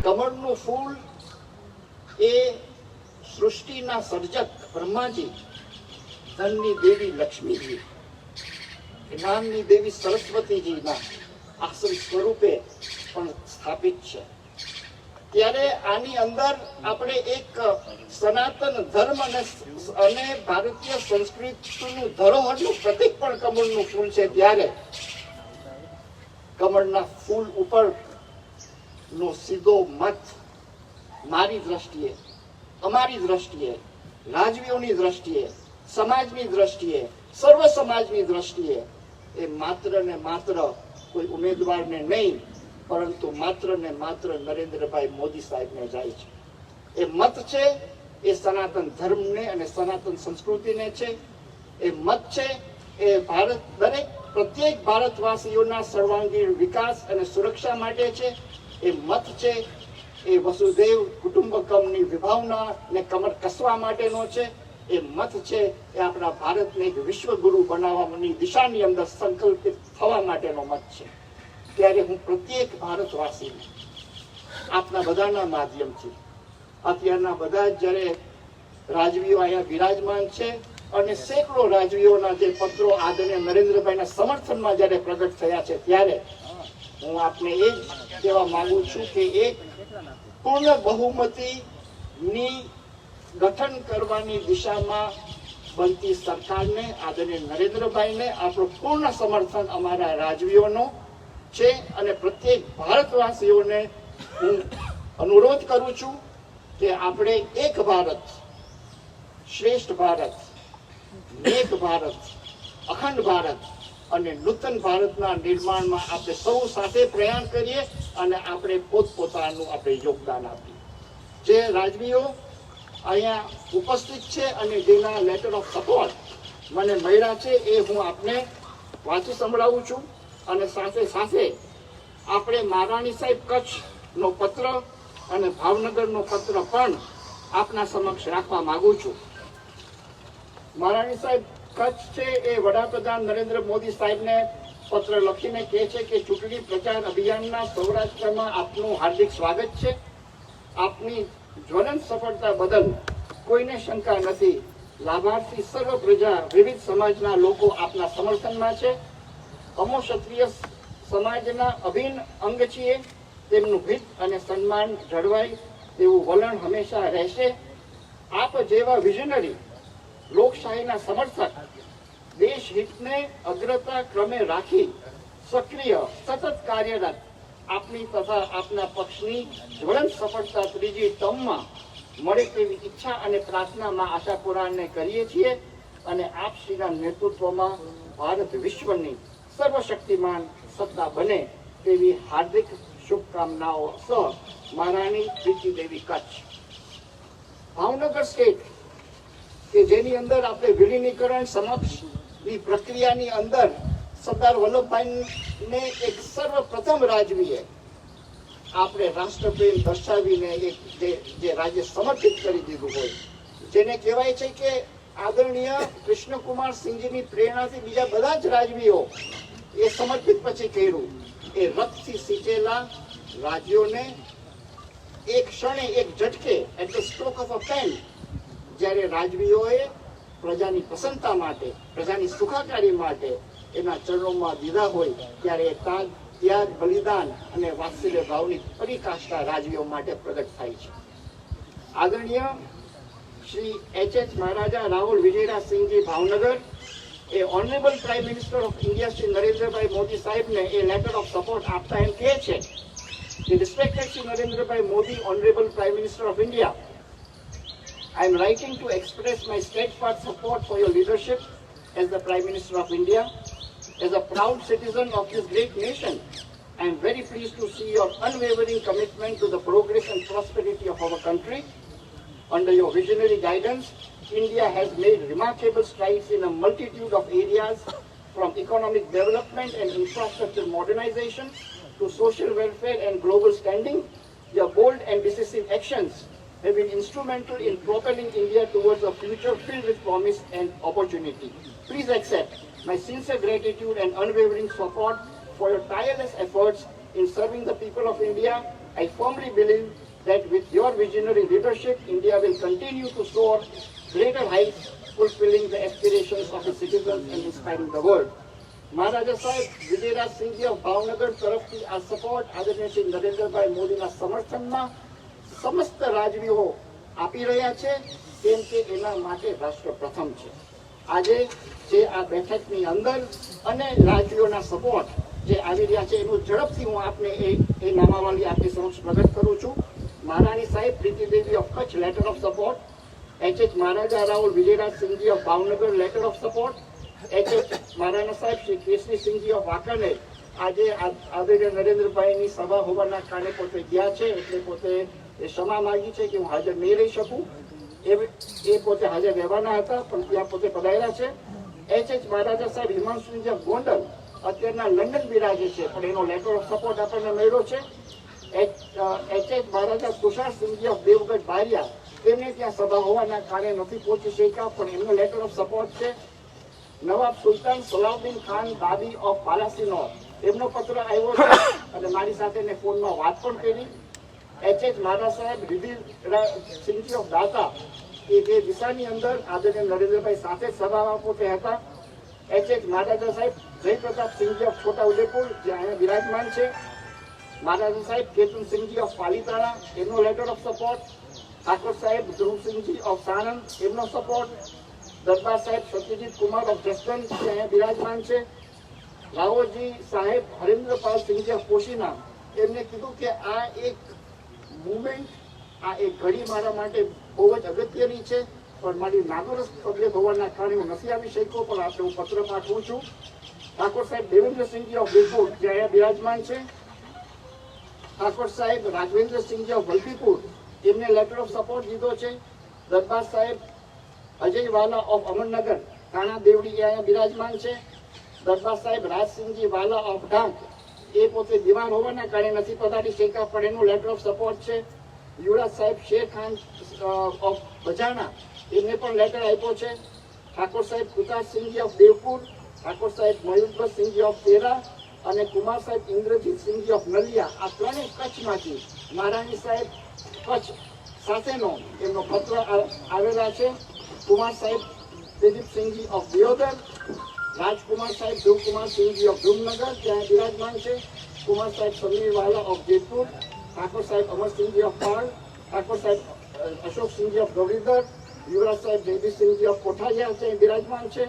કમળનું ફૂલ એ સૃષ્ટિના સર્જક બ્રહ્માજી, ધનની દેવી લક્ષ્મીજી, જ્ઞાનની દેવી સરસ્વતીજીના આશ્રિત સ્વરૂપે પણ સ્થાપિત છે. ત્યારે આની અંદર આપણે એક સનાતન ધર્મ અને ભારતીય સંસ્કૃતિનું ધરોહરનું પ્રતીક પણ કમળનું ફૂલ છે. ત્યારે કમળના ફૂલ ઉપર નો સીધો મત મારી દ્રષ્ટિએ, અમારી દ્રષ્ટિએ, રાજવીઓની દ્રષ્ટિએ, સમાજની દ્રષ્ટિએ, સર્વ સમાજની દ્રષ્ટિએ એ માત્ર ને માત્ર કોઈ ઉમેદવારને નહીં, પરંતુ માત્ર ને માત્ર નરેન્દ્રભાઈ મોદી સાહેબને જાય છે. એ મત છે એ સનાતન ધર્મને અને સનાતન સંસ્કૃતિને છે. એ મત છે એ ભારત, દરેક પ્રત્યેક ભારતવાસીઓના સર્વાંગીણ વિકાસ અને સુરક્ષા માટે છે. એ મત છે એ વસુદેવ કુટુંબકમની વિભાવના ને કમર કસવા માટેનો છે. એ મત છે એ આપણા ભારતને એક વિશ્વગુરુ બનાવવાની દિશાની અંદર સંકલ્પિત થવા માટેનો મત છે. ત્યારે હું પ્રત્યેક ભારતવાસીને આપના બધાના માધ્યમથી, અત્યારના બધા જ્યારે રાજવીઓ અહીંયા બિરાજમાન છે અને સેંકડો રાજવીઓના જે પત્રો આદરણીય નરેન્દ્રભાઈના સમર્થનમાં જ્યારે પ્રગટ થયા છે, ત્યારે હું આપને એ જ કહેવા માંગુ છું કે એક પૂર્ણ બહુમતીની ગઠન કરવાની દિશામાં બનતી સરકારને, આદરણીય નરેન્દ્રભાઈને આપણું પૂર્ણ સમર્થન અમારા રાજવીઓનો છે. અને પ્રત્યેક ભારતવાસીઓને હું અનુરોધ કરું છું કે આપણે એક ભારત, શ્રેષ્ઠ ભારત, એક ભારત, અખંડ ભારત અને નૂતન ભારતના નિર્માણમાં આપણે સૌ સાથે પ્રયાણ કરીએ અને આપણે પોતપોતાનું આપણે યોગદાન આપીએ. જે રાજવીઓ અહીંયા ઉપસ્થિત છે અને જેના લેટર ઓફ સપોર્ટ મને મળ્યા છે એ હું આપને વાંચી સંભળાવું છું. અને સાથે સાથે આપણે મહારાણી સાહેબ કચ્છનો પત્ર અને ભાવનગરનો પત્ર પણ આપના સમક્ષ રાખવા માંગુ છું. મહારાણી સાહેબ કચ્છ છે એ વડાપ્રધાન નરેન્દ્ર મોદી સાહેબને પત્ર લખીને કહે છે કે ચૂંટણી પ્રચાર અભિયાનના સૌરાષ્ટ્રમાં આપનું હાર્દિક સ્વાગત છે. આપની જ્વલંત સફળતા બદલ કોઈને શંકા નથી. લાભાર્થી સર્વ પ્રજા, વિવિધ સમાજના લોકો આપના સમર્થનમાં છે. અમો ક્ષત્રિય સમાજના અભિન્ન અંગ છીએ. તેમનું હિત અને સન્માન જળવાય તેવું વલણ હંમેશા રહેશે. આપ જેવા વિઝનરી, લોકશાહીના સમર્થક, દેશ હિતને અગ્રતા ક્રમે રાખી સક્રિય, સતત કાર્યરત આપની તથા આપના પક્ષની જ્વલંત સફળતા ત્રીજી ટર્મમાં મળે તેવી ઈચ્છા અને પ્રાર્થનામાં આશાપુરાને કરીએ છીએ. અને આપશ્રીના નેતૃત્વમાં ભારત વિશ્વની સર્વશક્તિમાન સત્તા બને તેવી હાર્દિક શુભકામનાઓ સહ મહારાણી પ્રીતિદેવી કચ્છ. ભાવનગર સ્ટેટ કે જેની અંદર આપણે વિલીનીકરણ સમક્ષની પ્રક્રિયાની અંદર સરદાર વલ્લભભાઈને એક સર્વપ્રથમ રાજવીએ આપણે રાષ્ટ્રપ્રેમ દર્શાવીને એક જે રાજ્ય સમર્પિત કરી દીધું હોય, જેને કહેવાય છે કે આદરણીય કૃષ્ણકુમાર સિંહજીની પ્રેરણાથી બીજા બધા જ રાજવીઓ એ સમર્પિત પછી કર્યું. એ રક્તથી સિંચેલા રાજ્યોને એક ક્ષણે, એક ઝટકે, at the stroke of a pen, જ્યારે રાજવીઓએ પ્રજાની પ્રસન્નતા માટે, પ્રજાની સુખાકારી માટે એના ચરણોમાં દીધા હોય, ત્યારે ત્યાગ, બલિદાન અને વાત્સલ્ય ભાવની પરિકાષ્ઠા રાજવીઓ માટે પ્રગટ થાય છે. આદરણીય શ્રી H.H. મહારાજા રાહુલ વિજયરાજ સિંહજી ભાવનગર એ honourable prime minister of India Shri Narendrabhai Modi સાહેબને એ લેટર ઓફ સપોર્ટ આપતા એમ કહે છે કે respected Shri Narendrabhai Modi, honourable prime minister of India, I am writing to express my steadfast support for your leadership as the Prime Minister of India. As a proud citizen of this great nation, I am very pleased to see your unwavering commitment to the progress and prosperity of our country. Under your visionary guidance, India has made remarkable strides in a multitude of areas, from economic development and infrastructure modernization to social welfare and global standing. Your bold and decisive actions have been instrumental in propelling India towards a future filled with promise and opportunity. Please accept my sincere gratitude and unwavering support for your tireless efforts in serving the people of India I firmly believe that with your visionary leadership, India will continue to soar greater heights, fulfilling the aspirations of its citizens and inspiring the world. મહારાજા સાહેબ વિજયરાજસિંહજી of Bhavnagar તરફથી આ support આદરણીય શ્રી નરેન્દ્રભાઈ મોદીના સમર્થનમાં સમસ્ત રાજવીઓ આપી રહ્યા છે, કેમ કે એના માટે રાષ્ટ્ર પ્રથમ છે. આજે જે આ બેઠકની અંદર અને રાજવીઓના સપોર્ટ જે આવી રહ્યા છે એનું ઝડપથી હું આપને એ નામાવલી આપની સમક્ષ પ્રગટ કરું છું. Maharani Saheb Pritidevi of Kutch letter of support, H.H. Maharaja Rahul Vijayrajsinhji of Bhavnagar letter of support, H.H. Maharana Saheb Shri કેસરીસિંહજી of Wankaner આજે આદરણીય નરેન્દ્રભાઈની સભા હોવાના કારણે પોતે ગયા છે, એટલે પોતે એ ક્ષમા માગી છે કે હું હાજર નહીં રહી શકું. એ પોતે હાજર રહેવાના હતા પણ ત્યાં પોતે પધાર્યા છે. H.H. મહારાજા સાહેબ હિમાંશુજી ઓફ ગોંડલ અત્યારના લંડન બિરાજે છે પણ એનો લેટર ઓફ સપોર્ટ આપણને મળ્યો છે. H.H. મહારાજા તુષારસિંહજી ઓફ દેવગઢ બારિયા તેમને ત્યાં સભા હોવાના કારણે નથી પહોંચી શક્યા પણ એમનો લેટર ઓફ સપોર્ટ છે. નવાબ સુલતાન સલાઉદ્દીન ખાન દાદી ઓફ પાલાસીનોર એમનો પત્ર આવ્યો છે અને મારી સાથે મેં ફોનમાં વાત પણ કરી. H.H. મહારાજ સાહેબ રિધિરસિંહજી ઓફ દાતા એ જે દિશાની અંદર આદરણીય નરેન્દ્રભાઈ સાથે સભામાં પોતે હતા. H.H. મહારાજા સાહેબ જયપ્રતાપસિંહજી ઓફ છોટા ઉદેપુર જે અહીંયા બિરાજમાન છે. મહારાજા સાહેબ કેતનસિંહજી ઓફ પાલીતાણા એમનો લેટર ઓફ સપોર્ટ. ઠાકોર સાહેબ ધ્રુવસિંહજી ઓફ સાણંદ એમનો સપોર્ટ. દરબાર સાહેબ સત્યજીત કુમાર ઓફ જસદણ જે અહીંયા બિરાજમાન છે. રાવોજી સાહેબ હરેન્દ્રપાલસિંહજી ઓફ કોશીના એમને કીધું કે આ એક મુવમેન્ટ, આ એક ઘડી મારા માટે બહુ જ અગત્યની છે પણ મારી નાદુરસ્ત તબિયત હોવાના કારણે હું નથી આવી શક્યો પણ આપણે હું પત્ર પાઠવું છું. ઠાકોર સાહેબ દેવેન્દ્રસિંહજી ઓફ વીરપુર જે અહીંયા બિરાજમાન છે. ઠાકોર સાહેબ રાજવેન્દ્રસિંહજી ઓફ વલભીપુર એમને લેટર ઓફ સપોર્ટ દીધો છે. દરબાર સાહેબ અજયવાલા ઓફ અમરનગર કાણા દેવડી અહીંયા બિરાજમાન છે. દરબાર સાહેબ રાજસિંહજી વાલા ઓફ ડાંગ એ પોતે બીમાર હોવાના કારણે નથી પધારી શક્યા પણ એનું લેટર ઓફ સપોર્ટ છે. યુવરાજ સાહેબ શેર ખાન ઓફ બજાણા એમને પણ લેટર આપ્યો છે. ઠાકોર સાહેબ કુતારસિંહજી ઓફ દેવપુર, ઠાકોર સાહેબ મયુરભસિંહજી ઓફ તેરા અને કુમાર સાહેબ ઇન્દ્રજીતસિંહજી ઓફ નલિયા આ ત્રણેય કચ્છમાંથી મહારાણી સાહેબ કચ્છ સાથેનો એમનો પત્ર આવેલા છે. કુમાર સાહેબ દિલીપસિંહજી ઓફ દિયોદર, રાજકુમાર સાહેબ ધ્રુવકુમારસિંહજી ઓફ ધ્રુવનગર ત્યાં બિરાજમાન છે. કુમાર સાહેબ સમીરવાલા ઓફ જેતપુર, ઠાકોર સાહેબ અમરસિંહજી ઓફ પાળ, ઠાકોર સાહેબ અશોકસિંહજી ઓફ ગૌરીધર, યુવરાજ સાહેબ જયવીરસિંહજી ઓફ કોઠારિયા ત્યાં બિરાજમાન છે.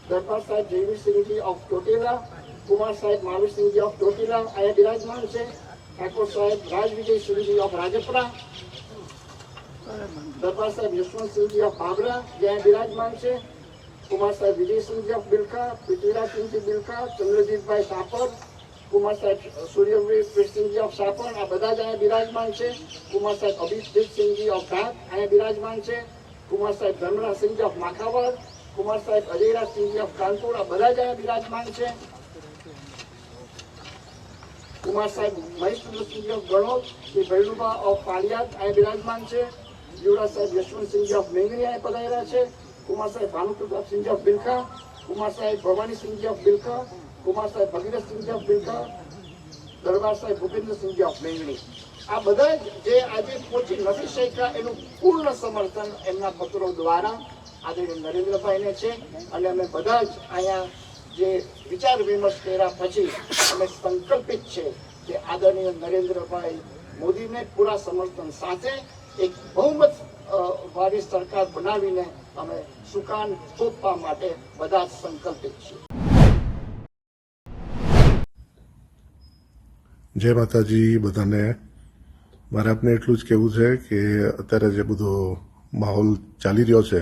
દરબાર સાહેબ જયવીરસિંહજી ઓફ ચોટીલા, કુમાર સાહેબ મહાવીરસિંહજી ઓફ ચોટીલા અહીંયા બિરાજમાન છે. ઠાકોર સાહેબ રાજવિજયસિંહજી ઓફ રાજપરા, દરબાર સાહેબ યશવંતસિંહજી ઓફ બાબરા જ્યાં બિરાજમાન છે. કુમાર સાહેબ વિજયસિંહજી ઓફ બિલખા, પૃથ્વીરાજસિંહજી બિલખા, ચંદ્રજીતભાઈ સાપર, કુમાર સાહેબ સૂર્યવીરસિંહજી ઓફ સાપર આ બધા જ અહીંયા બિરાજમાન છે. કુમાર સાહેબ અભિજીતસિંહજી ઓફ ઢાક અહીંયા બિરાજમાન છે. કુમાર સાહેબ ધર્મરાજસિંહજી ઓફ માખાવડ, કુમાર સાહેબ અજયરાજસિંહજી ઓફ કાનપુર આ બધા જ અહીંયા બિરાજમાન છે. કુમાર સાહેબ મહેશચંદ્રસિંહજી ઓફ ગણોદ, શ્રી ભૈરુબા ઓફ પાળિયાદ અહીંયા બિરાજમાન છે. યુવરાજ સાહેબ યશવંતસિંહજી ઓફ મેંગણી અહીંયા પધાર્યા છે. કુમાર સાહેબ ભાનુપ્રતાપસિંહજી ઓફ બિલખા, કુમાર સાહેબ ભવાનીસિંહજી ઓફ બિલખા, કુમાર સાહેબ ભગીરથસિંહજી ઓફ બિલખા, દરબાર સાહેબ ભૂપેન્દ્રસિંહજી ઓફ મેંગણી આ બધા જ જે આજે પહોંચી નથી શક્યા એનું પૂર્ણ સમર્થન એમના પત્રો દ્વારા આદરણીય નરેન્દ્રભાઈને છે. અને અમે બધા જ અહીંયા જે વિચાર વિમર્શ કર્યા પછી અમે સંકલ્પિત છે કે આદરણીય નરેન્દ્રભાઈ મોદીને પૂરા સમર્થન સાથે એક બહુમત વાળી સરકાર બનાવીને અમે સુકાન થોપવા માટે બધા જ સંકલ્પિત છીએ. જય માતાજી બધાને. મારે આપને એટલું જ કહેવું છે કે અત્યારે જે બધો માહોલ ચાલી રહ્યો છે,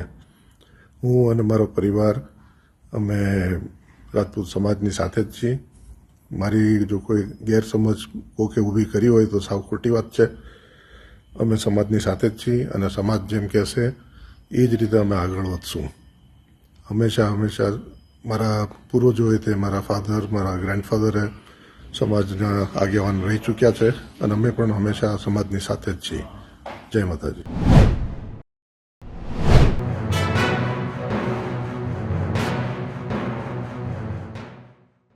હું અને મારો પરિવાર અમે રાજપૂત સમાજની સાથે જ છીએ. મારી જો કોઈ ગેરસમજ કોકે ઊભી કરી હોય તો સાવ ખોટી વાત છે. અમે સમાજની સાથે જ છીએ અને સમાજ જેમ કહેશે એ જ રીતે અમે આગળ વધશું. હંમેશા મારા પૂર્વજોએ તે મારા ફાધર, મારા ગ્રેન્ડફાધરે સમાજના આગેવાન રહી ચૂક્યા છે અને અમે પણ હંમેશા સમાજની સાથે જ છીએ. જય માતાજી.